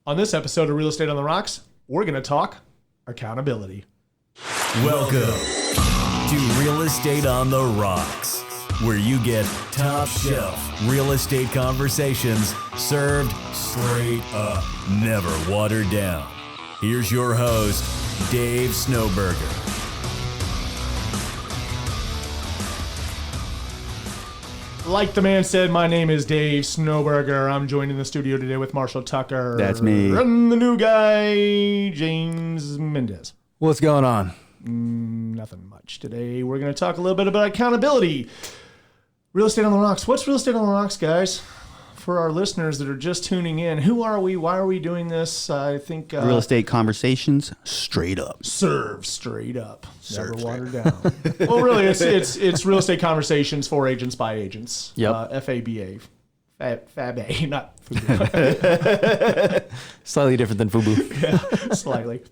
On this episode of Real Estate on the Rocks, we're going to talk accountability. Welcome to Real Estate on the Rocks, where you get top shelf real estate conversations served straight up, never watered down. Here's your host, Dave Snowberger. Like the man said, my name is Dave Snowberger. I'm joined in the studio today with Marshall Tucker. That's me. And the new guy, James Mendez. What's going on? Nothing much. Today we're going to talk a little bit about accountability. Real Estate on the Rocks. What's Real Estate on the Rocks, guys? For our listeners that are just tuning in, who are we? Why are we doing this? I think Real estate conversations straight up. Serve straight up. Never watered down. Well, really, it's real estate conversations for agents by agents. Yep. FABA. FABA, not FUBU. Slightly different than FUBU. Yeah, slightly.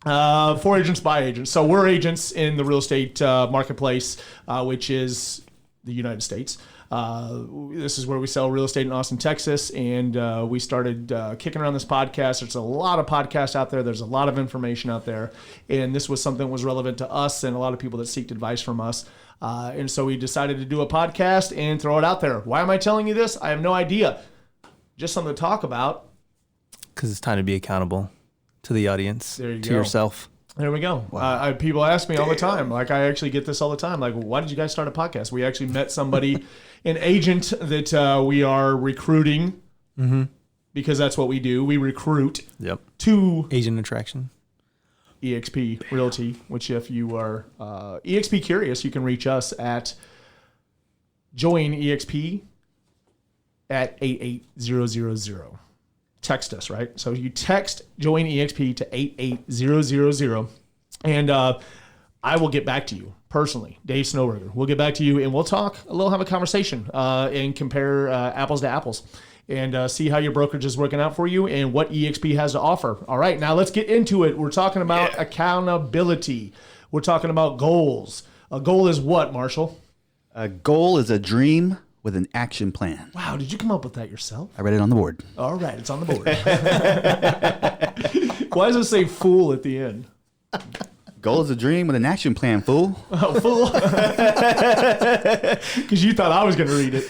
For agents by agents. So we're agents in the real estate marketplace, which is the United States. This is where we sell real estate in Austin, Texas, and we started kicking around this podcast. There's a lot of podcasts out there. There's a lot of information out there, and this was something that was relevant to us and a lot of people that seeked advice from us. And so we decided to do a podcast and throw it out there. Why am I telling you this? I have no idea. Just something to talk about. Because it's time to be accountable to the audience, to yourself. There we go. Wow. People ask me all the time. Like, I actually get this all the time. Like, why did you guys start a podcast? We actually met somebody, an agent that we are recruiting, because that's what we do. We recruit to Agent attraction. EXP Realty, which if you are EXP curious, you can reach us at join EXP at 88000. Text us, right? So you text Join EXP to 88000, and I will get back to you personally, Dave Snowberger. We'll get back to you, and we'll talk. We'll have a conversation and compare apples to apples, and see how your brokerage is working out for you and what EXP has to offer. All right, now let's get into it. We're talking about accountability. We're talking about goals. A goal is what, Marshall? A goal is a dream with an action plan. Wow, did you come up with that yourself? I read it on the board. All right, it's on the board. Why does it say fool at the end? Goal is a dream with an action plan, fool. Oh, fool. Because you thought I was going to read it.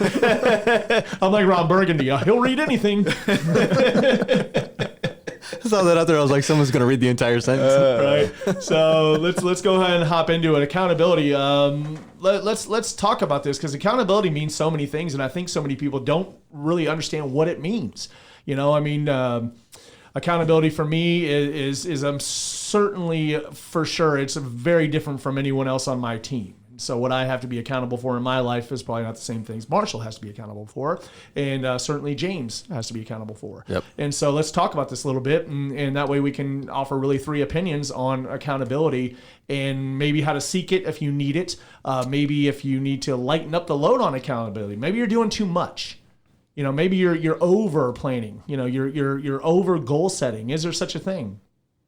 I'm like Ron Burgundy. He'll read anything. I saw that out there. I was like, someone's going to read the entire sentence. Right. So let's go ahead and hop into it. Accountability. Let's talk about this, because accountability means so many things, and I think so many people don't really understand what it means. You know, I mean, accountability for me is I'm certainly, for sure, it's very different from anyone else on my team. So what I have to be accountable for in my life is probably not the same things Marshall has to be accountable for, and certainly James has to be accountable for. Yep. And so let's talk about this a little bit, and that way we can offer really 3 opinions on accountability, and maybe how to seek it if you need it. Maybe if you need to lighten up the load on accountability. Maybe you're doing too much. You know, maybe you're over planning. You know, you're over goal setting. Is there such a thing?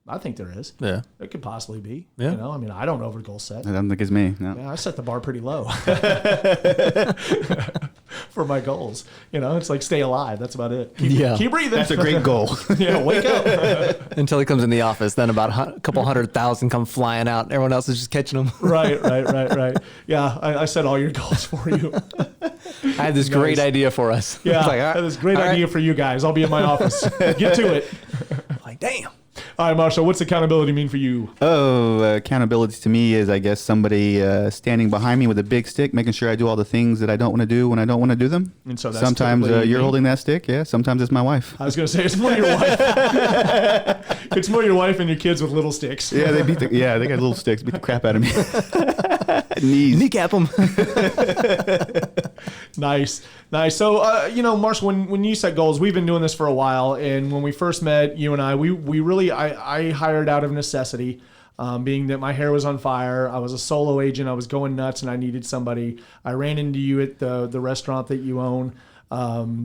I think there is. Yeah. It could possibly be. Yeah. You know, I mean, I don't over goal set. I don't think it's me. No. Yeah, I set the bar pretty low for my goals. You know, it's like stay alive. That's about it. Keep breathing. That's a great goal. Yeah, wake up. Until he comes in the office, then about a couple 100,000 come flying out. Everyone else is just catching them. Right. Yeah, I set all your goals for you. I had this great idea for us. Yeah, I was like, I had this great idea for you guys. I'll be in my office. Get to it. like, damn. All right, Marshall, what's accountability mean for you? Oh, accountability to me is, I guess, somebody standing behind me with a big stick, making sure I do all the things that I don't want to do when I don't want to do them. And so that's sometimes you're holding that stick. Yeah, sometimes it's my wife. I was going to say, it's more your wife. It's more your wife and your kids with little sticks. Yeah, they got little sticks, beat the crap out of me. Knees. Kneecap them. Nice. So, Marshall, when you set goals, we've been doing this for a while. And when we first met, you and I really hired out of necessity, being that my hair was on fire. I was a solo agent. I was going nuts and I needed somebody. I ran into you at the restaurant that you own.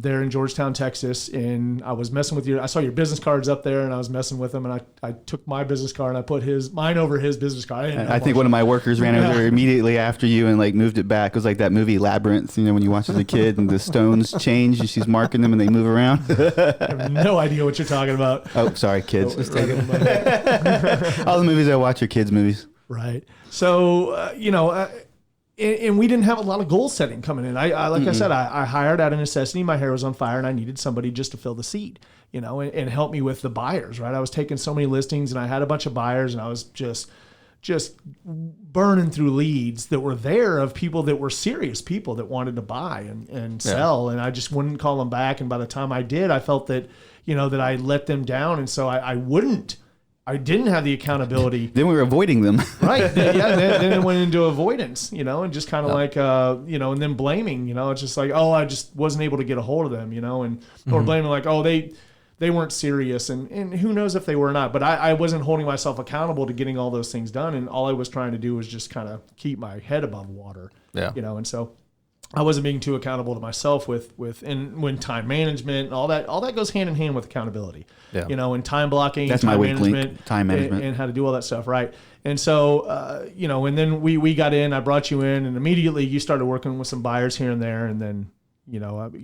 there in Georgetown, Texas. And I was messing with I saw your business cards up there, and I was messing with them. And I took my business card and I put mine over his business card. I think one of my workers ran over there immediately after you and like moved it back. It was like that movie Labyrinth, when you watch as a kid and the stones change and she's marking them and they move around. I have no idea what you're talking about. Oh, sorry, kids. All the movies I watch are kids' movies. Right. So, and we didn't have a lot of goal setting coming in. I said, I hired out of necessity. My hair was on fire and I needed somebody just to fill the seat, and help me with the buyers, right? I was taking so many listings and I had a bunch of buyers and I was just burning through leads that were there of people that were serious people that wanted to buy and sell. And I just wouldn't call them back. And by the time I did, I felt that, that I let them down. And so I didn't have the accountability. Then we were avoiding them. Right. Then it went into avoidance, and just kind of like, and then blaming, it's just like, oh, I just wasn't able to get a hold of them, or blaming like, oh, they weren't serious. And who knows if they were or not, but I wasn't holding myself accountable to getting all those things done. And all I was trying to do was just kind of keep my head above water, and so I wasn't being too accountable to myself and when time management and all that goes hand in hand with accountability, and time blocking. That's time my weak management, link, time management and how to do all that stuff. Right. And so, and then we got in, I brought you in and immediately you started working with some buyers here and there. And then,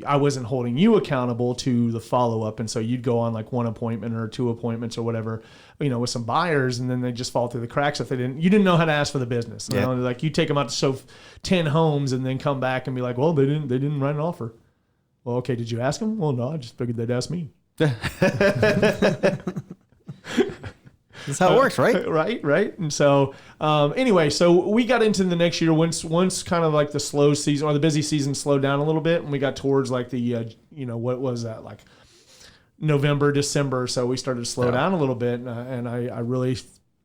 I wasn't holding you accountable to the follow-up. And so you'd go on like one appointment or two appointments or whatever, with some buyers, and then they just fall through the cracks if you didn't know how to ask for the business. Like you take them out to show 10 homes and then come back and be like, well, they didn't write an offer. Well, okay. Did you ask them? Well, no, I just figured they'd ask me. That's how it works, right? Right. And so, anyway, so we got into the next year once kind of like the slow season or the busy season slowed down a little bit, and we got towards like the, what was that, like November, December. So we started to slow down a little bit, and I really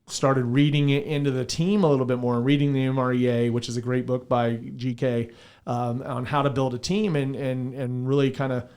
started reading it into the team a little bit more, and reading the MREA, which is a great book by GK, on how to build a team, and really kind of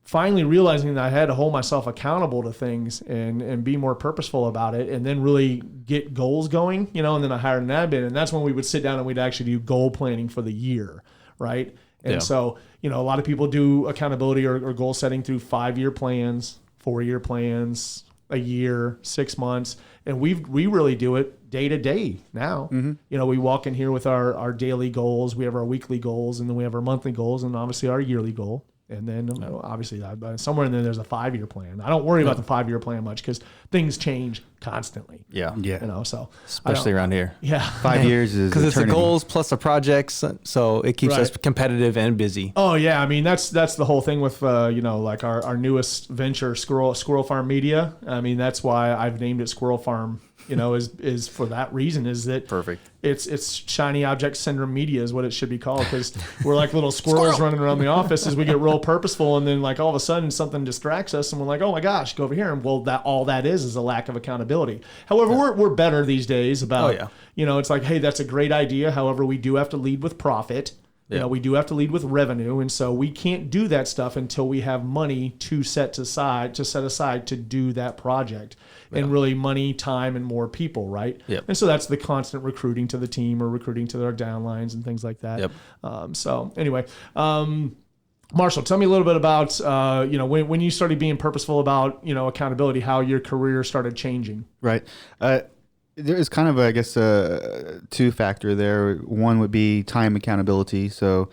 finally realizing that I had to hold myself accountable to things and be more purposeful about it, and then really get goals going, and then I hired an admin, and that's when we would sit down and we'd actually do goal planning for the year, right? And so, a lot of people do accountability or goal setting through 5-year plans, 4-year plans, a year, 6 months, and we really do it day to day now. We walk in here with our daily goals, we have our weekly goals, and then we have our monthly goals, and obviously our yearly goal. And then obviously somewhere in there, there's a 5-year plan. I don't worry about the 5-year plan much because things change constantly. Yeah. So especially around here. Yeah. 5 years is because it's the eternity. goals plus the projects, so it keeps us competitive and busy. Oh yeah, I mean that's the whole thing with like our newest venture, Squirrel Farm Media. I mean that's why I've named it Squirrel Farm. Is for that reason, is that perfect. It's shiny object syndrome media is what it should be called, because we're like little squirrels running around the office as we get real purposeful, and then like all of a sudden something distracts us and we're like, oh my gosh, go over here, and well that is a lack of accountability. However, we're better these days about it's like, hey, that's a great idea. However, we do have to lead with profit. We do have to lead with revenue, and so we can't do that stuff until we have money to set aside to do that project, and really money, time, and more people, right? And so that's the constant recruiting to the team or recruiting to their downlines and things like that. So anyway, Marshall, tell me a little bit about when you started being purposeful about accountability, how your career started changing. Right. There is kind of, I guess, a two-factor there. One would be time accountability. So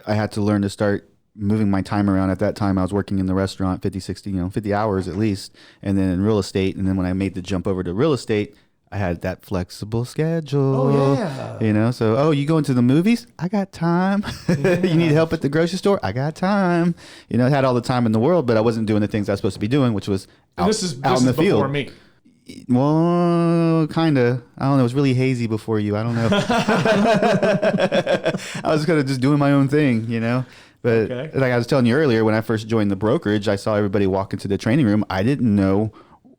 I had to learn to start moving my time around. At that time, I was working in the restaurant 50 hours at least, and then in real estate. And then when I made the jump over to real estate, I had that flexible schedule. Oh, yeah. So, you going to the movies? I got time. You need help at the grocery store? I got time. I had all the time in the world, but I wasn't doing the things I was supposed to be doing, which was out in the field. Before me. Well, kind of. I don't know. It was really hazy before you. I don't know. I was kind of just doing my own thing, But like I was telling you earlier, when I first joined the brokerage, I saw everybody walk into the training room. I didn't know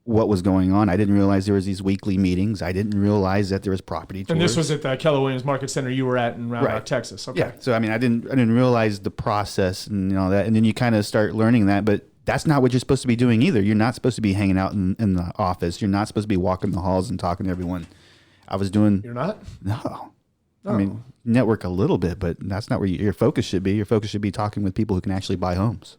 what was going on. I didn't realize there was these weekly meetings. I didn't realize that there was property tours. And this was at the Keller Williams Market Center you were at in Round Rock, Texas. Okay. Yeah. So I mean, I didn't realize the process and all that. And then you kind of start learning that, but that's not what you're supposed to be doing either. You're not supposed to be hanging out in the office. You're not supposed to be walking the halls and talking to everyone. I was doing. You're not? No. I mean, network a little bit, but that's not where your focus should be. Your focus should be talking with people who can actually buy homes.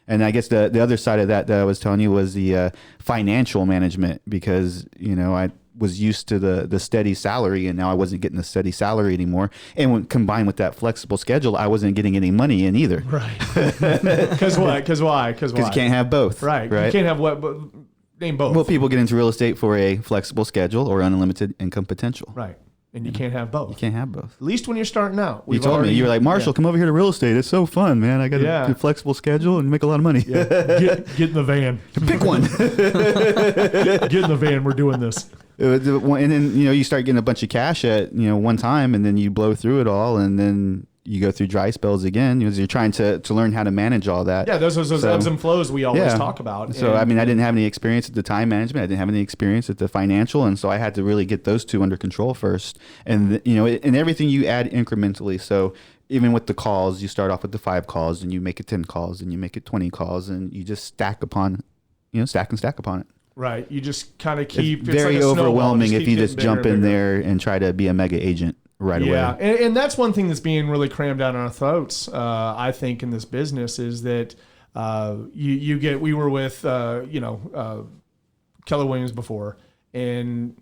And I guess the other side of that I was telling you was the financial management, because, I was used to the steady salary, and now I wasn't getting the steady salary anymore. And when combined with that flexible schedule, I wasn't getting any money in either. Right. Because why? Because you can't have both. Right. You can't have what? Name both. Well, people get into real estate for a flexible schedule or unlimited income potential. Right. And you can't have both. You can't have both. At least when you're starting out. You told me. You were like, Marshall, come over here to real estate. It's so fun, man. I got a flexible schedule and make a lot of money. Yeah. Get in the van. Pick one. Get in the van. We're doing this. And then, you start getting a bunch of cash at, one time, and then you blow through it all, and then you go through dry spells again. You're trying to learn how to manage all that. Yeah, those ebbs and flows we always talk about. So, I didn't have any experience at the time management. I didn't have any experience at the financial. And so I had to really get those two under control first. And, and everything you add incrementally. So even with the calls, you start off with the 5 calls, and you make it 10 calls, and you make it 20 calls, and you just stack upon, stack upon it. Right. You just kind of keep. It's very like overwhelming if you just jump in bigger. there and try to be a mega agent right away. Yeah, and that's one thing that's being really crammed down our throats. I think in this business is that we were with Keller Williams before, and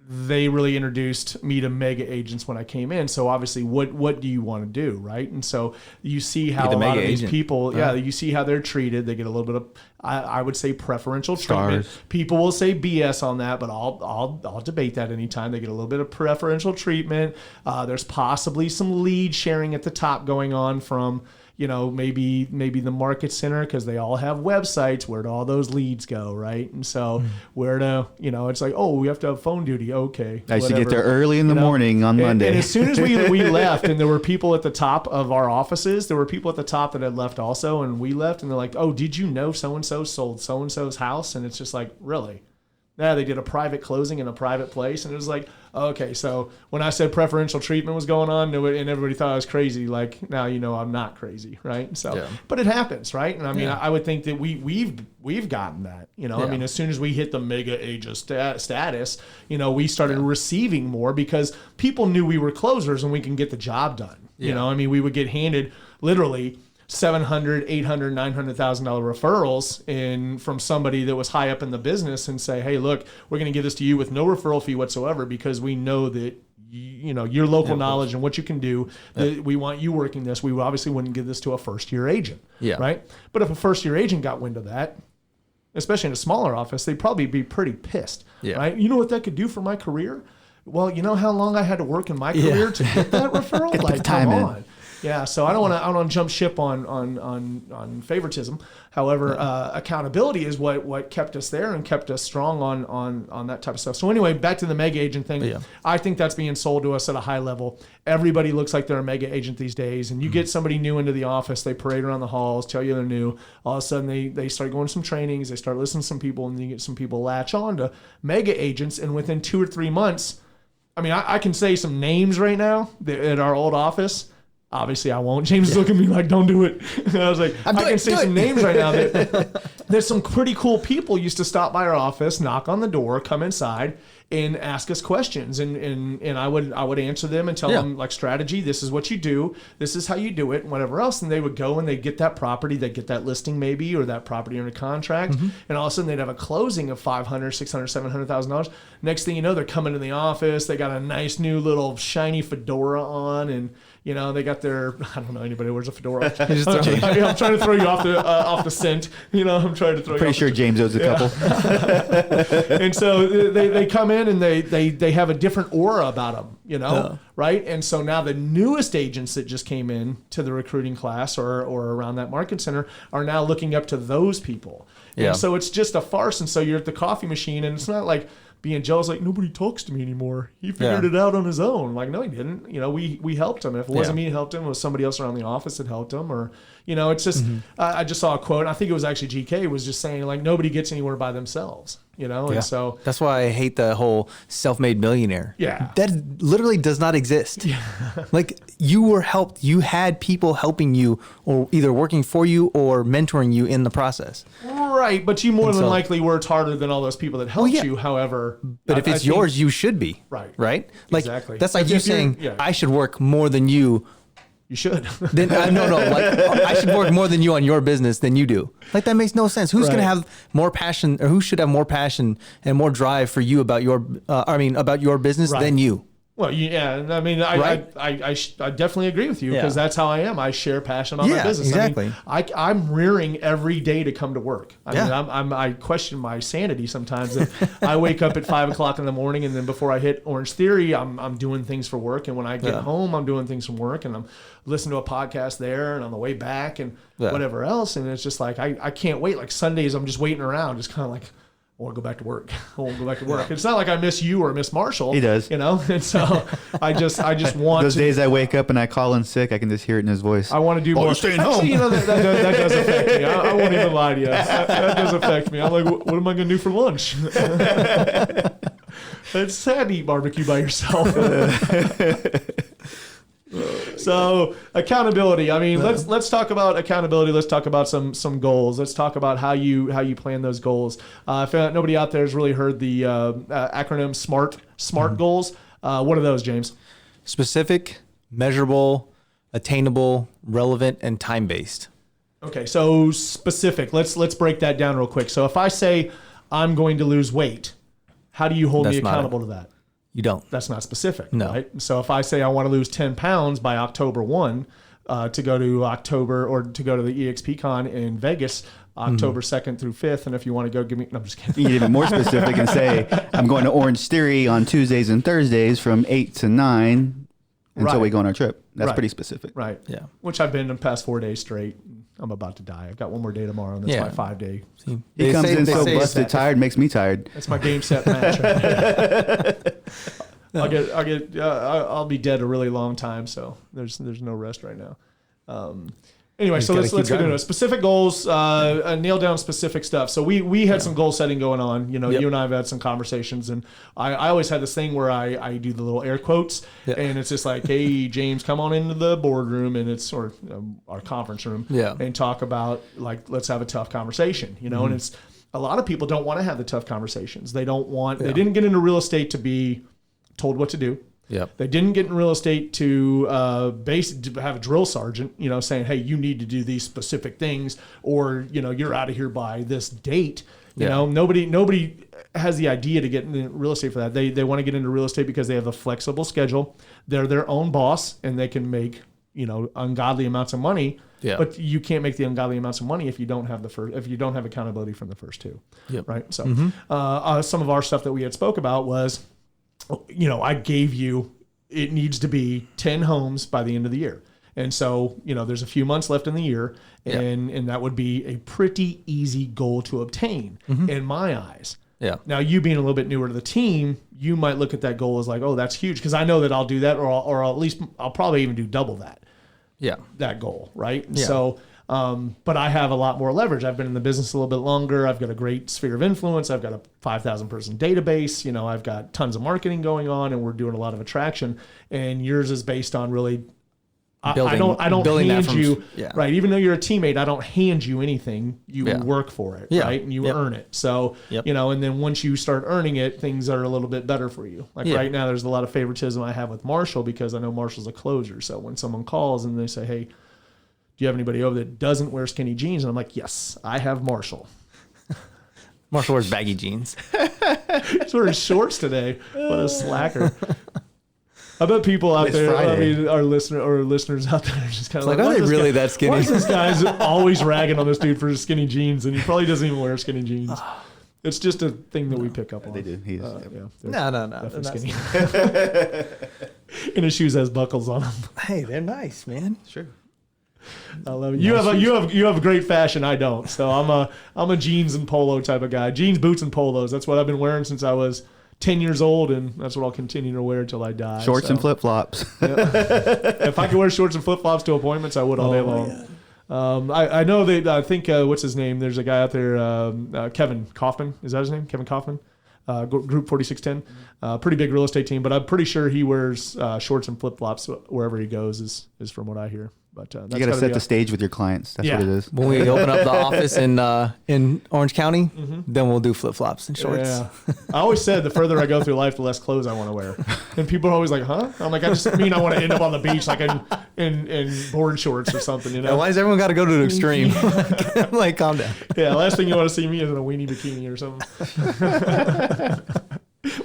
they really introduced me to mega agents when I came in. So obviously, what do you want to do, right? And so you see how a lot of these people, you see how they're treated. They get a little bit of, I would say, preferential treatment. People will say BS on that, but I'll debate that anytime. They get a little bit of preferential treatment. There's possibly some lead sharing at the top going on from, maybe the market center, because they all have websites. Where do all those leads go, right? And so where to, it's like, oh, we have to have phone duty. Okay. I used to get there early in the morning on Monday. And as soon as we left, and there were people at the top of our offices, there were people at the top that had left also, and we left, and they're like, oh, did you know so-and-so sold so-and-so's house? And it's just like, really? Yeah, they did a private closing in a private place, and it was like, okay, so when I said preferential treatment was going on, and everybody thought I was crazy, like, now I'm not crazy, right? So, but it happens, right? And I would think that we've gotten that, as soon as we hit the mega agent status, we started receiving more because people knew we were closers and we can get the job done. We would get handed literally $700,000, $800,000, $900,000 referrals from somebody that was high up in the business, and say, hey, look, we're going to give this to you with no referral fee whatsoever, because we know that your local knowledge and what you can do. We want you working this. We obviously wouldn't give this to a first-year agent, right? But if a first-year agent got wind of that, especially in a smaller office, they'd probably be pretty pissed, right? You know what that could do for my career? Well, you know how long I had to work in my career to get that referral? Like, come on. Yeah, so I don't want to jump ship on favoritism. However, accountability is what kept us there and kept us strong on that type of stuff. So anyway, back to the mega agent thing. Yeah. I think that's being sold to us at a high level. Everybody looks like they're a mega agent these days, and you get somebody new into the office, they parade around the halls, tell you they're new. All of a sudden, they start going to some trainings, they start listening to some people, and you get some people latch on to mega agents, and within 2 or 3 months, I can say some names right now at our old office. Obviously, I won't. James is looking at me like, don't do it. And I was like, I can say some names right now. There's some pretty cool people used to stop by our office, knock on the door, come inside, and ask us questions. And I would answer them and tell them, like, strategy, this is what you do, this is how you do it, and whatever else. And they would go and they'd get that property, they'd get that listing maybe, or that property under contract. And all of a sudden, they'd have a closing of $500,000, $600,000, $700,000. Next thing you know, they're coming to the office, they got a nice new little shiny fedora on, and they got their, I don't know anybody who wears a fedora. I'm trying to throw you off the scent. I'm trying to throw you off. Pretty sure James owes a couple. And so they come in and they have a different aura about them, right? And so now the newest agents that just came in to the recruiting class or around that market center are now looking up to those people. Yeah. And so it's just a farce. And so you're at the coffee machine, and it's not like being jealous, like, nobody talks to me anymore. He figured it out on his own. Like, no, he didn't. We helped him. If it wasn't me that helped him, it was somebody else around the office that helped him, or, It's just, I just saw a quote, and I think it was actually GK was just saying, like, nobody gets anywhere by themselves, And so that's why I hate the whole self-made millionaire. Yeah. That literally does not exist. Like, you were helped. You had people helping you or either working for you or mentoring you in the process. Right. But you more than likely worked harder than all those people that helped you. However, but if it's yours, you should be. Right. Right. Like, exactly. That's like you saying, I should work more than you. You should. Then no. Like, I should work more than you on your business than you do. Like, that makes no sense. Who's going to have more passion, or who should have more passion and more drive for you about your, about your business than you? Well, yeah. I mean, I definitely agree with you because that's how I am. I share passion on my business. Exactly. I'm rearing every day to come to work. I mean, I question my sanity sometimes. I wake up at 5 o'clock in the morning, and then before I hit Orange Theory, I'm doing things for work. And when I get home, I'm doing things from work, and I'm listening to a podcast there, and on the way back, and whatever else. And it's just like I can't wait. Like Sundays, I'm just waiting around, just kind of like, I want to go back to work. I want to go back to work. It's not like I miss you or miss Marshall. He does. And so I just want those days I wake up and I call in sick, I can just hear it in his voice. I want to do more. You're staying home. Actually, that does affect me. I won't even lie to you. That does affect me. I'm like, what am I going to do for lunch? It's sad to eat barbecue by yourself. So accountability. I mean, let's talk about accountability. Let's talk about some goals. Let's talk about how you plan those goals. If nobody out there has really heard the acronym SMART goals. What are those, James? Specific, measurable, attainable, relevant, and time-based. Okay, so specific. Let's break that down real quick. So if I say I'm going to lose weight, how do you hold me accountable to that? You don't. That's not specific, no. Right? So if I say I want to lose 10 pounds by October 1 to go to the EXPCon in Vegas, October 2nd through 5th, and if you want to go give me... No, I'm just kidding. You get even more specific and say, I'm going to Orange Theory on Tuesdays and Thursdays from 8 to 9 until we go on our trip. That's pretty specific. Right. Yeah. Which I've been the past 4 days straight. I'm about to die. I've got one more day tomorrow, and that's my 5-day. He comes in so busted tired, makes me tired. That's my game set match. Right? I'll be dead a really long time, so there's no rest right now. Anyway, so let's get into it. Specific goals, nail down specific stuff. So we had some goal setting going on. You and I have had some conversations, and I always had this thing where I do the little air quotes, and it's just like, hey, James, come on into the boardroom, and it's our conference room, and talk about, like, let's have a tough conversation, and it's a lot of people don't want to have the tough conversations. They don't want. They didn't get into real estate to be told what to do. Yep. They didn't get in real estate to have a drill sergeant, saying, hey, you need to do these specific things, or, you're out of here by this date. Nobody has the idea to get into real estate for that. They want to get into real estate because they have a flexible schedule. They're their own boss, and they can make, ungodly amounts of money. Yeah. But you can't make the ungodly amounts of money if you don't have accountability from the first two. Yep. Right. So some of our stuff that we had spoke about was, I gave you, it needs to be 10 homes by the end of the year. And so, there's a few months left in the year, and that would be a pretty easy goal to obtain in my eyes. Yeah. Now, you being a little bit newer to the team, you might look at that goal as like, oh, that's huge, because I know that I'll do that, or at least I'll probably even do double that. Yeah. That goal, right? Yeah. So, but I have a lot more leverage. I've been in the business a little bit longer. I've got a great sphere of influence. I've got a 5,000 person database. I've got tons of marketing going on, and we're doing a lot of attraction. And yours is based on really, I don't hand you, right? Even though you're a teammate, I don't hand you anything. You work for it, right? And you earn it. So, and then once you start earning it, things are a little bit better for you. Like right now, there's a lot of favoritism I have with Marshall because I know Marshall's a closer. So when someone calls and they say, hey, do you have anybody over that doesn't wear skinny jeans? And I'm like, yes, I have Marshall. Marshall wears baggy jeans. He's wearing shorts today. What a slacker. I bet people out there, Friday. Our listeners out there are just kind of like, are they really that skinny? Why is this guy's always ragging on this dude for his skinny jeans, and he probably doesn't even wear skinny jeans. It's just a thing that we pick up on. They do. No. Skinny. And his shoes has buckles on them. Hey, they're nice, man. Sure. I love it. You have great fashion. I don't. So I'm a jeans and polo type of guy. Jeans, boots, and polos. That's what I've been wearing since I was 10 years old, and that's what I'll continue to wear until I die. Shorts and flip flops. If I could wear shorts and flip flops to appointments, I would all day long. I know that I think what's his name? There's a guy out there, Kevin Kaufman. Is that his name? Kevin Kaufman. Group 4610, pretty big real estate team, but I'm pretty sure he wears shorts and flip flops wherever he goes. Is from what I hear. But that's you got to set the stage with your clients. That's what it is. When we open up the office in Orange County, then we'll do flip flops and shorts. Yeah. I always said the further I go through life, the less clothes I want to wear. And people are always like, "Huh?" I'm like, I just mean I want to end up on the beach like in board shorts or something. You know? Yeah, why does everyone got to go to the extreme? Like, calm down. Yeah, last thing you want to see me is in a weenie bikini or something.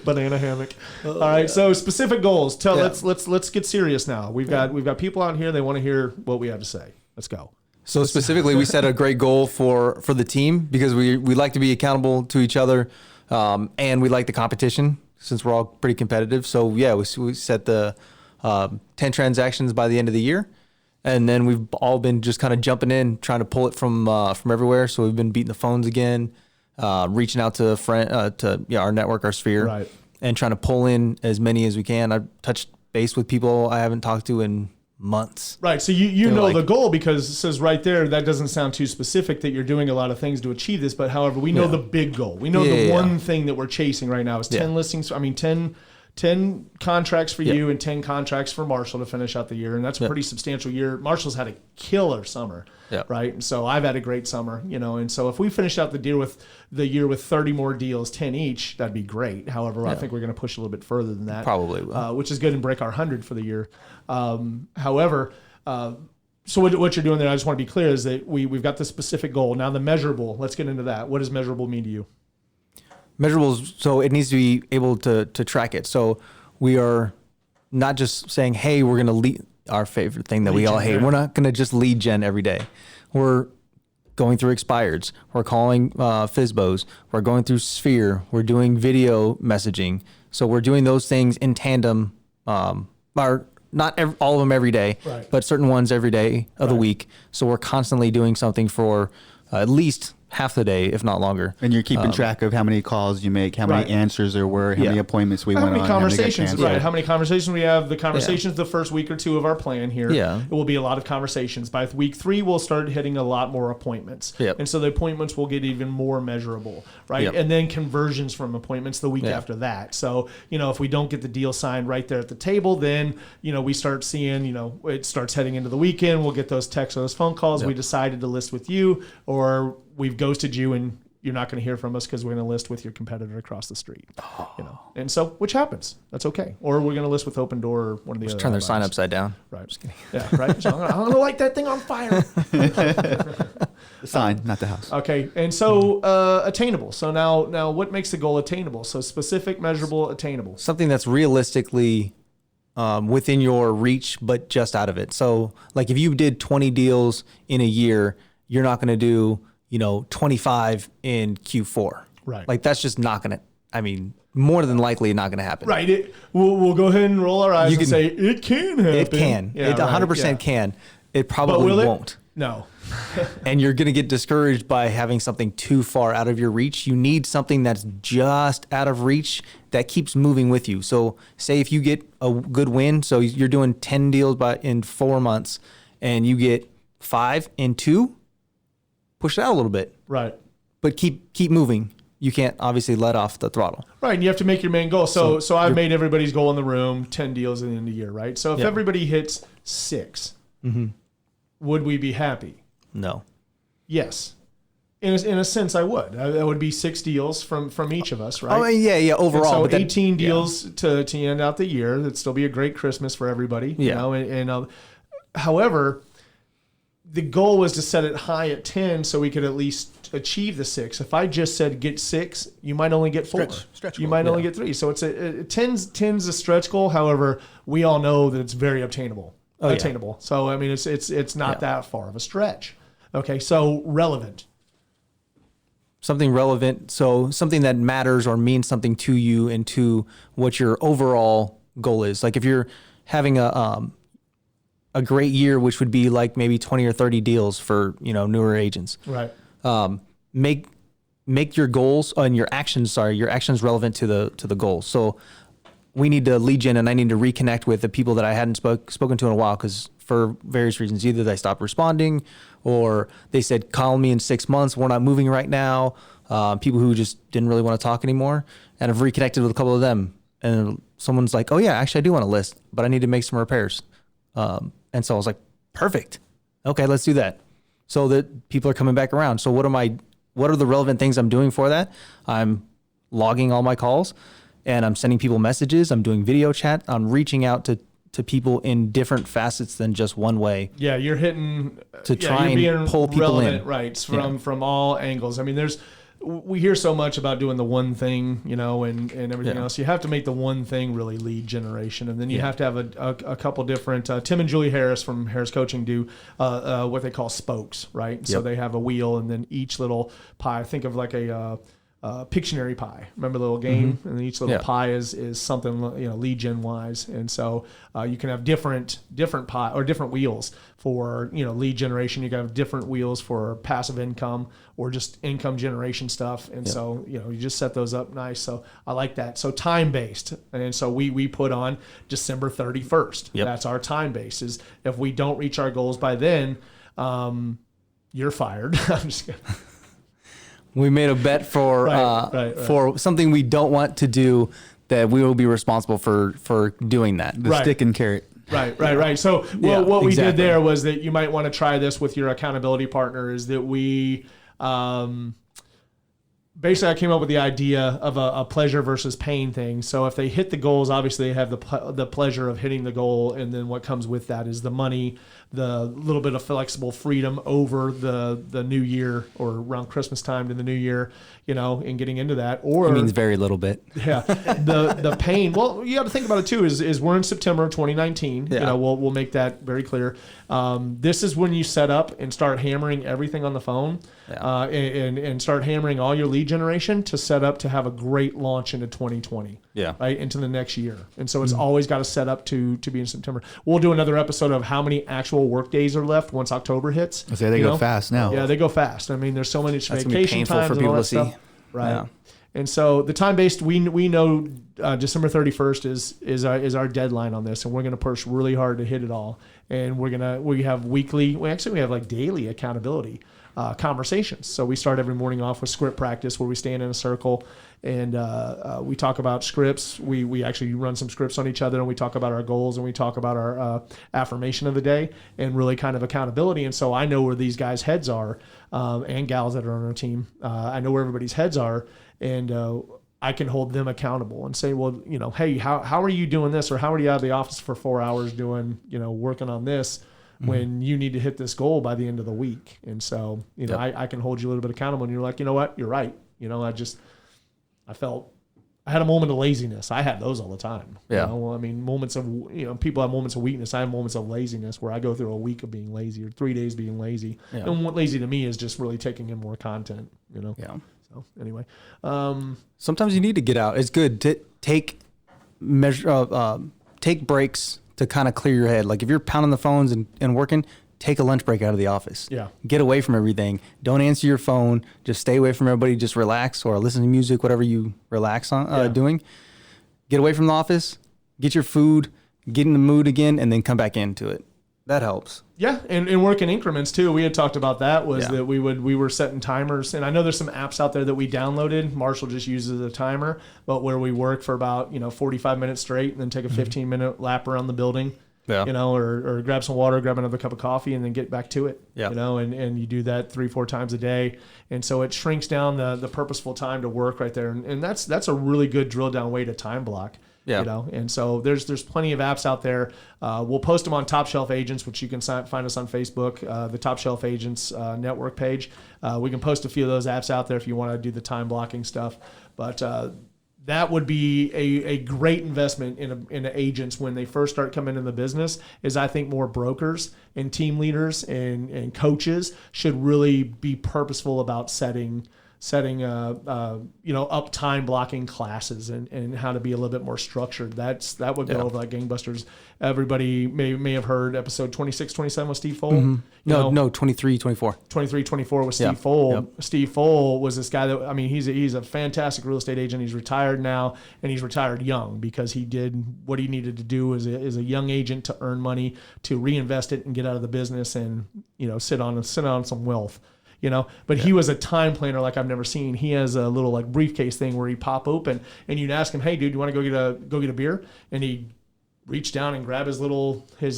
Banana hammock. All right, so specific goals. Let's get serious now. We've got people out here. They want to hear what we have to say. Let's go. So specifically, we set a great goal for the team because we like to be accountable to each other, and we like the competition since we're all pretty competitive. So yeah, we set the 10 transactions by the end of the year, and then we've all been just kind of jumping in, trying to pull it from everywhere. So we've been beating the phones again. Reaching out to our network, our sphere, right, and trying to pull in as many as we can. I've touched base with people I haven't talked to in months. Right. So you know the goal because it says right there, that doesn't sound too specific that you're doing a lot of things to achieve this. But however, we know the big goal. We know the one thing that we're chasing right now is 10 listings. I mean, 10 contracts for you and 10 contracts for Marshall to finish out the year. And that's a pretty substantial year. Marshall's had a killer summer, right? And so I've had a great summer, and so if we finish out the year with 30 more deals, 10 each, that'd be great. However, I think we're going to push a little bit further than that. Probably will. Which is good and break our 100 for the year. However, so what you're doing there, I just want to be clear, is that we've got the specific goal. Now the measurable, let's get into that. What does measurable mean to you? Measurables, so it needs to be able to track it. So we are not just saying, hey, we're going to lead our favorite thing that we all hate. Yeah. We're not going to just lead gen every day. We're going through expireds. We're calling FSBOs. We're going through Sphere. We're doing video messaging. So we're doing those things in tandem, all of them every day, but certain ones every day of the week. So we're constantly doing something for at least half the day, if not longer. And you're keeping track of how many calls you make, how many answers there were, how many appointments we went on. How many conversations, how many conversations we have. The conversations the first week or two of our plan here. Yeah. It will be a lot of conversations. By week 3, we'll start hitting a lot more appointments. Yep. And so the appointments will get even more measurable, right? Yep. And then conversions from appointments the week after that. So, if we don't get the deal signed right there at the table, then, we start seeing, it starts heading into the weekend. We'll get those texts or those phone calls. We decided to list with you, or we've ghosted you and you're not going to hear from us because we're going to list with your competitor across the street. And so, which happens. That's okay. Or we're going to list with Open Door or one of the other. Just turn their sign upside down. Right. Just kidding. Yeah, right. So I'm going to light that thing on fire. The sign, not the house. Okay. And so attainable. So now what makes the goal attainable? So specific, measurable, attainable. Something that's realistically within your reach, but just out of it. So like if you did 20 deals in a year, you're not going to do 25 in Q4. Right. Like that's just not going to, more than likely not going to happen. Right. We'll go ahead and roll our eyes and say it can happen. It can. Yeah, it 100% can. It probably won't. No. And you're going to get discouraged by having something too far out of your reach. You need something that's just out of reach that keeps moving with you. So say if you get a good win, so you're doing 10 deals in 4 months and you get 5 in 2, push it out a little bit. Right. But keep moving. You can't obviously let off the throttle. Right. And you have to make your main goal. So I've made everybody's goal in the room 10 deals at the end of the year, right? So if everybody hits 6, would we be happy? No. Yes. In a sense, I would. That would be 6 deals from each of us, right? Oh, yeah, overall. And so 18 deals to end out the year. That'd still be a great Christmas for everybody. Yeah. However, the goal was to set it high at 10 so we could at least achieve the 6. If I just said get 6, you might only get 4. Stretch you goal. might only get 3. So it's 10's a stretch goal. However, we all know that it's very attainable. Yeah. So it's not that far of a stretch. Okay, so relevant. Something relevant, so something that matters or means something to you and to what your overall goal is. Like if you're having a great year, which would be like maybe 20 or 30 deals for newer agents. Right. Make your goals and your actions relevant to the goals. So we need to lead gen, and I need to reconnect with the people that I hadn't spoken to in a while, because for various reasons. Either they stopped responding, or they said, call me in 6 months. We're not moving right now. People who just didn't really want to talk anymore. And I've reconnected with a couple of them. And someone's like, oh yeah, actually I do want to list, but I need to make some repairs. And so I was like, perfect. Okay, let's do that. So that people are coming back around. So what are the relevant things I'm doing for that? I'm logging all my calls, and I'm sending people messages. I'm doing video chat. I'm reaching out to people in different facets than just one way. Yeah, you're hitting to try and pull people in. Right, from all angles. I mean, we hear so much about doing the one thing, and everything else. You have to make the one thing really lead generation, and then you have to have a couple different. Tim and Julie Harris from Harris Coaching do what they call spokes, right? So they have a wheel, and then each little pie. Think of like a Pictionary pie. Remember the little game? And each little pie is something lead gen wise, and so you can have different pie or different wheels for lead generation. You can have different wheels for passive income or just income generation stuff, and so you just set those up nice. So I like that. So time based, and so we put on December 31st. That's our time base. Is if we don't reach our goals by then, you're fired. I'm just kidding. We made a bet for for something we don't want to do, that we will be responsible for doing that. The stick and carrot. Right. So what we did there was that you might want to try this with your accountability partner, is that we basically I came up with the idea of a pleasure versus pain thing. So if they hit the goals, obviously they have the pleasure of hitting the goal, and then what comes with that is the money, the little bit of flexible freedom over the new year or around Christmas time to the new year, and getting into that. Or it means very little bit. Yeah. The pain. Well, you have to think about it too, is we're in September of 2019. Yeah. We'll make that very clear. This is when you set up and start hammering everything on the phone, and start hammering all your lead generation to set up to have a great launch into 2020. Yeah. Right. Into the next year. And so it's always got to set up to be in September. We'll do another episode of how many actual work days are left once October hits. I say they go fast now. Yeah, they go fast. I mean, there's so many vacation times for and people all that to see. stuff. Right. Yeah. And so the time based, we know December 31st is our deadline on this, and we're going to push really hard to hit it all. And we have weekly, we have like daily accountability conversations. So we start every morning off with script practice, where we stand in a circle and we talk about scripts. We actually run some scripts on each other, and we talk about our goals, and we talk about our affirmation of the day, and really kind of accountability. And so I know where these guys' heads are, and gals that are on our team. I know where everybody's heads are, and I can hold them accountable and say, well, hey, how are you doing this? Or how are you out of the office for 4 hours doing, working on this, when you need to hit this goal by the end of the week? And so, I can hold you a little bit accountable, and you're like, you know what? You're right. I had a moment of laziness. I had those all the time. Yeah. I mean, moments of, people have moments of weakness. I have moments of laziness where I go through a week of being lazy, or 3 days being lazy. Yeah. And what lazy to me is just really taking in more content, Yeah. So anyway, sometimes you need to get out. It's good to take breaks to kind of clear your head. Like if you're pounding the phones and working, take a lunch break out of the office. Yeah. Get away from everything. Don't answer your phone. Just stay away from everybody. Just relax, or listen to music, whatever you relax on doing. Get away from the office. Get your food. Get in the mood again, and then come back into it. That helps. Yeah, and work in increments too. We had talked about that, that we were setting timers, and I know there's some apps out there that we downloaded. Marshall just uses a timer, but where we work for about 45 minutes straight, and then take a 15-minute lap around the building. Yeah. Or grab some water, grab another cup of coffee, and then get back to it. Yeah. And you do that 3-4 times a day, and so it shrinks down the purposeful time to work right there, and that's a really good drill down way to time block. Yeah. And so there's plenty of apps out there. We'll post them on Top Shelf Agents, which you can find us on Facebook, the Top Shelf Agents network page. We can post a few of those apps out there if you want to do the time blocking stuff. But that would be a great investment in agents when they first start coming into the business. Is I think more brokers and team leaders and coaches should really be purposeful about setting setting up time blocking classes and how to be a little bit more structured. That would go over like gangbusters. Everybody may have heard episode 26, 27 with Steve Fole. Mm-hmm. No, 23, 24. 23, 24 with Steve Fole. Yep. Steve Fole was this guy that, I mean, he's a fantastic real estate agent. He's retired now, and he's retired young because he did what he needed to do as a young agent to earn money, to reinvest it and get out of the business and, sit on some wealth. But he was a time planner like I've never seen. He has a little like briefcase thing where he pop open and you'd ask him, "Hey dude, you want to go get a beer?" And he'd reach down and grab his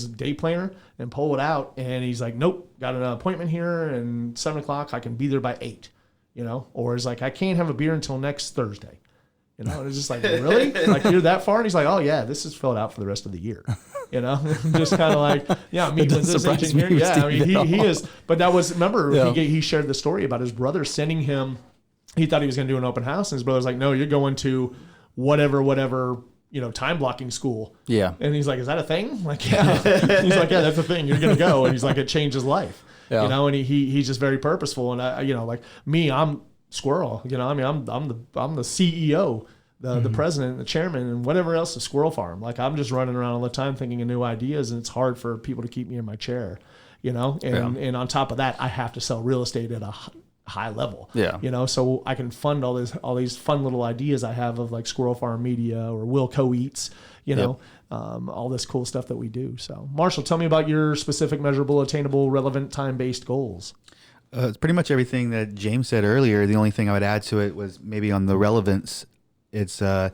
day planner and pull it out. And he's like, "Nope, got an appointment here and 7:00. I can be there by 8." Or he's like, "I can't have a beer until next Thursday." And it's just like, really? Like, you're that far? And he's like, "Oh yeah, this is filled out for the rest of the year." Just kind of like, yeah, meet with this agent here. Yeah, I mean, he is. But that was, remember, he shared the story about his brother sending him. He thought he was going to do an open house, and his brother's like, "No, you're going to whatever, time blocking school." Yeah. And he's like, "Is that a thing?" Like, yeah. He's like, "Yeah, that's a thing. You're going to go." And he's like, it changed his life. Yeah. And he's just very purposeful. And I, like me, I'm squirrel. I mean, I'm the CEO. The president, the chairman, and whatever else, the squirrel farm. Like, I'm just running around all the time thinking of new ideas, and it's hard for people to keep me in my chair, And on top of that, I have to sell real estate at a high level. Yeah. So I can fund all these fun little ideas I have of like Squirrel Farm Media or Wilco Eats, all this cool stuff that we do. So Marshall, tell me about your specific, measurable, attainable, relevant, time-based goals. It's pretty much everything that James said earlier. The only thing I would add to it was maybe on the relevance. It's, if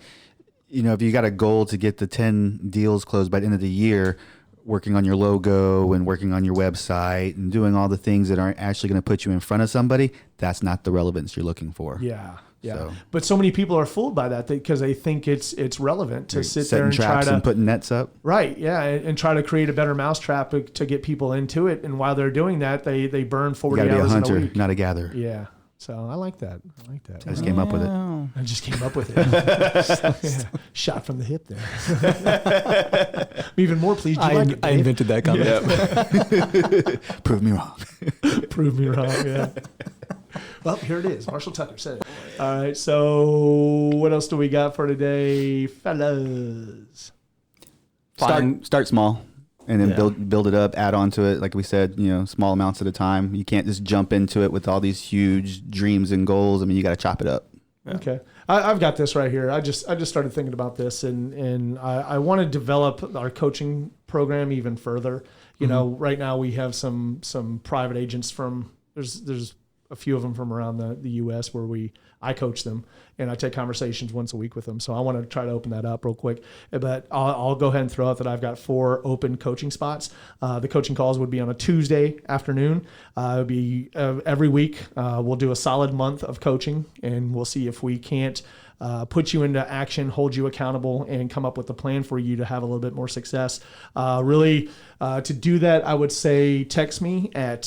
you got a goal to get the 10 deals closed by the end of the year, working on your logo and working on your website and doing all the things that aren't actually going to put you in front of somebody, that's not the relevance you're looking for. Yeah. Yeah. But so many people are fooled by that because they think it's relevant to sit there and traps try to and putting nets up. Right. Yeah. And try to create a better mousetrap to get people into it. And while they're doing that, they burn 40 hours in a week. You got to be a hunter, not a gatherer. Yeah. So I like that. I just came up with it. I just came up with it. Shot from the hip there. I'm even more pleased you like it, I invented that comment. Yeah. Prove me wrong. Prove me wrong, yeah. Well, here it is. Marshall Tucker said it. All right, so what else do we got for today, fellas? Start small. And then build it up, add on to it. Like we said, small amounts at a time. You can't just jump into it with all these huge dreams and goals. I mean, you got to chop it up. Yeah. Okay. I've got this right here. I just started thinking about this, and I want to develop our coaching program even further. Right now we have some private agents from, there's a few of them from around the U.S. where I coach them, and I take conversations once a week with them. So I want to try to open that up real quick. But I'll go ahead and throw out that I've got 4 open coaching spots. The coaching calls would be on a Tuesday afternoon. It would be every week. We'll do a solid month of coaching, and we'll see if we can't put you into action, hold you accountable, and come up with a plan for you to have a little bit more success. To do that, I would say text me at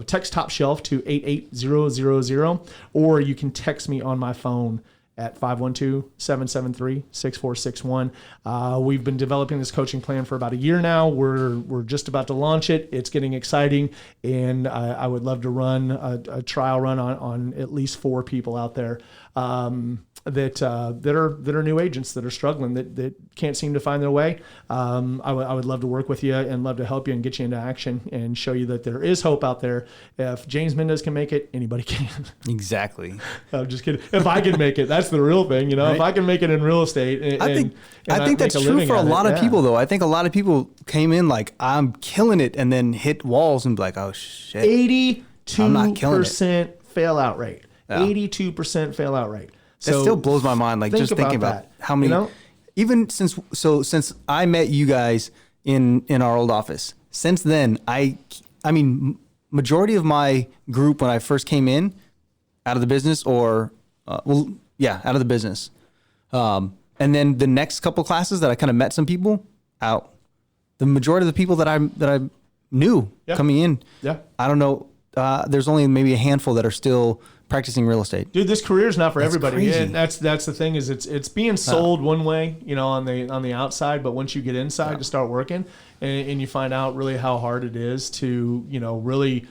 text Top Shelf to 88000, or you can text me on my phone at 512-773-6461. We've been developing this coaching plan for about a year now. We're just about to launch it. It's getting exciting, and I would love to run a trial run on at least 4 people out there that are new agents that are struggling, that can't seem to find their way. I would love to work with you and love to help you and get you into action and show you that there is hope out there. If James Mendez can make it, anybody can. Exactly. I'm just kidding. If I can make it, that's the real thing. Right? If I can make it in real estate, I think that's true for a lot of people, though. I think a lot of people came in like, I'm killing it, and then hit walls and be like, oh shit. 82% fail out rate. Yeah. 82% fail out rate. So that still blows my mind. Like, just thinking about how many, even since I met you guys in our old office, since then, I mean, majority of my group when I first came in out of the business out of the business. And then the next couple classes that I kind of met some people out, the majority of the people that I knew coming in, I don't know. There's only maybe a handful that are still practicing real estate. Dude, this career is not for everybody. Crazy. And that's the thing, is it's being sold one way, on the outside, but once you get inside to start working and you find out really how hard it is to, really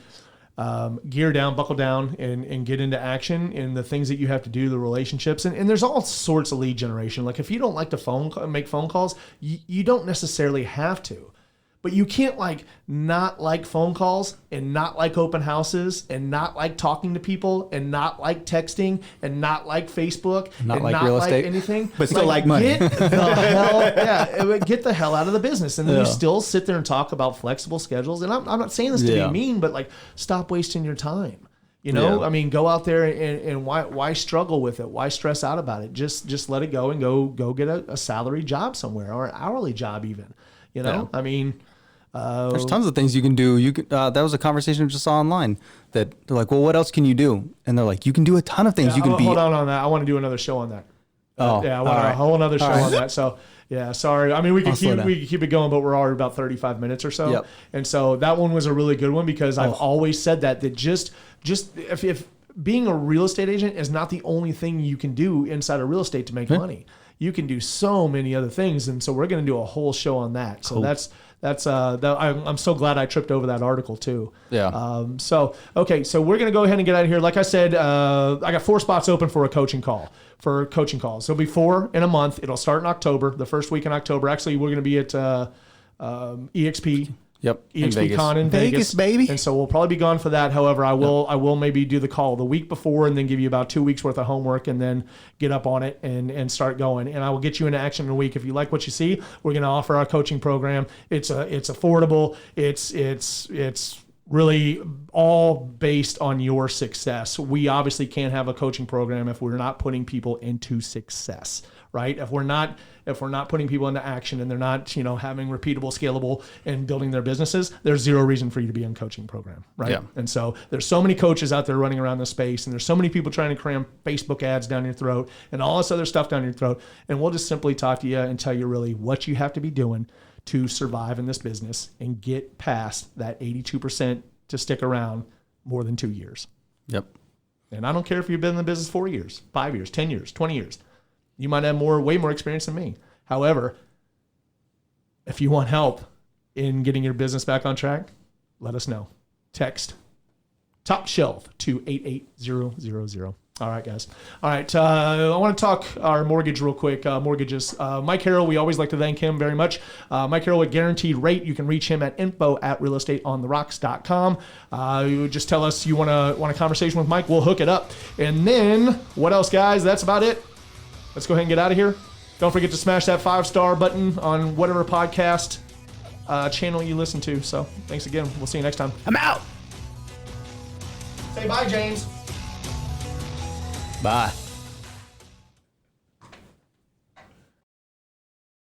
gear down, buckle down, and get into action in the things that you have to do, the relationships. And there's all sorts of lead generation. Like if you don't like to make phone calls, you don't necessarily have to. But you can't not like phone calls and not like open houses and not like talking to people and not like texting and not like Facebook not and like not real like estate. anything. But still like money. Get the hell out of the business. And then you still sit there and talk about flexible schedules. And I'm not saying this to be mean, but stop wasting your time. I mean, go out there and why struggle with it? Why stress out about it? Just let it go and go get a salary job somewhere or an hourly job even. I mean, there's tons of things you can do. You could, that was a conversation I just saw online that they're like, well, what else can you do? And they're like, you can do a ton of things. You can be. Hold on that. I want to do another show on that. I want a whole another show on that. So yeah, sorry. I mean, we could keep it going, but we're already about 35 minutes or so. Yep. And so that one was a really good one because I've always said that just if being a real estate agent is not the only thing you can do inside of real estate to make money. You can do so many other things, and so we're going to do a whole show on that. So I'm so glad I tripped over that article too. Yeah. So we're going to go ahead and get out of here. Like I said, I got 4 spots open for a coaching call. For coaching calls, there'll be 4 in a month. It'll start in October, the first week in October. Actually, we're going to be at EXP. Yep. EXP Con in Vegas, baby. And so we'll probably be gone for that. However, I will maybe do the call the week before and then give you about 2 weeks worth of homework and then get up on it and start going. And I will get you into action in a week. If you like what you see, we're going to offer our coaching program. It's affordable. It's really all based on your success. We obviously can't have a coaching program if we're not putting people into success, right? If we're not putting people into action and they're not, having repeatable, scalable, and building their businesses, there's zero reason for you to be in a coaching program, right? Yeah. And so there's so many coaches out there running around the space, and there's so many people trying to cram Facebook ads down your throat and all this other stuff down your throat. And we'll just simply talk to you and tell you really what you have to be doing to survive in this business and get past that 82% to stick around more than 2 years. Yep. And I don't care if you've been in the business 4 years, 5 years, 10 years, 20 years. You might have way more experience than me. However, if you want help in getting your business back on track, let us know. Text Top Shelf to 88000. All right, guys. All right. I want to talk our mortgage real quick. Mortgages. Mike Harrell, we always like to thank him very much. Mike Harrell at Guaranteed Rate. You can reach him at info@realestateontherocks.com. You just tell us you want a conversation with Mike. We'll hook it up. And then what else, guys? That's about it. Let's go ahead and get out of here. Don't forget to smash that 5-star button on whatever podcast channel you listen to. So thanks again. We'll see you next time. I'm out. Say bye, James. Bye.